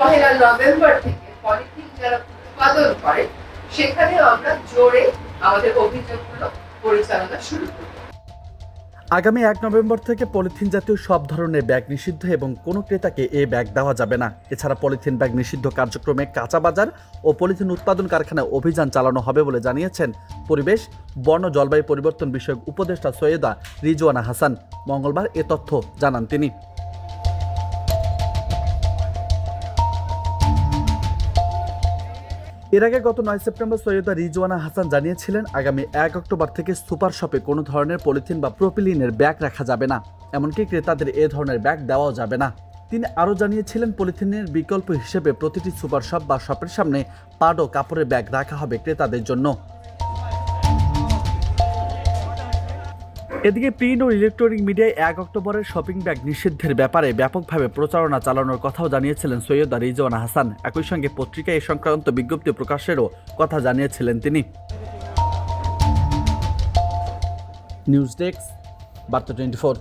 পহেলা November থেকে polythene যারা উৎপাদন করে সেখানে আমরা জোরে আমাদের অভিযানগুলো পরিচালনা শুরু করব। আগামী 1 নভেম্বর থেকে পলিথিন জাতীয় সব ধরনের ব্যাগ নিষিদ্ধ এবং কোনো ক্রেতাকে এই ব্যাগ দেওয়া যাবে না। এছাড়া পলিথিন ব্যাগ নিষিদ্ধ কার্যক্রমে কাঁচা বাজার ও পলিথিন উৎপাদন কারখানায় অভিযান চালানো হবে বলে জানিয়েছেন পরিবেশ, বন ও জলবায়ু পরিবর্তন বিষয়ক উপদেষ্টা সৈয়দা রিজওয়ানা হাসান। মঙ্গলবার এ তথ্য জানান তিনি। এর আগে গত 9 সেপ্টেম্বর সৈয়দা রিজওয়ানা হাসান জানিয়েছিলেন, আগামী 1 অক্টোবর থেকে সুপার শপে কোনো ধরনের পলিথিন বা প্রোপিলিনের ব্যাগ রাখা যাবে না, এমনকি ক্রেতাদের এ ধরনের ব্যাগ দেওয়াও যাবে না। তিনি আরও জানিয়েছিলেন, পলিথিনের বিকল্প হিসেবে প্রতিটি সুপার শপ বা শপের সামনে পাট ও কাপড়ের ব্যাগ রাখা হবে ক্রেতাদের জন্য। এদিকে প্রিন্ট ও ইলেকট্রনিক মিডিয়ায় 1 অক্টোবরের শপিং ব্যাগ নিষিদ্ধের ব্যাপারে ব্যাপকভাবে প্রচারণা চালানোর কথাও জানিয়েছিলেন সৈয়দা রিজওয়ানা হাসান। একই সঙ্গে পত্রিকায় এ সংক্রান্ত বিজ্ঞপ্তি প্রকাশেরও কথা জানিয়েছিলেন তিনি। নিউজ ডেস্ক, বার্তা 24।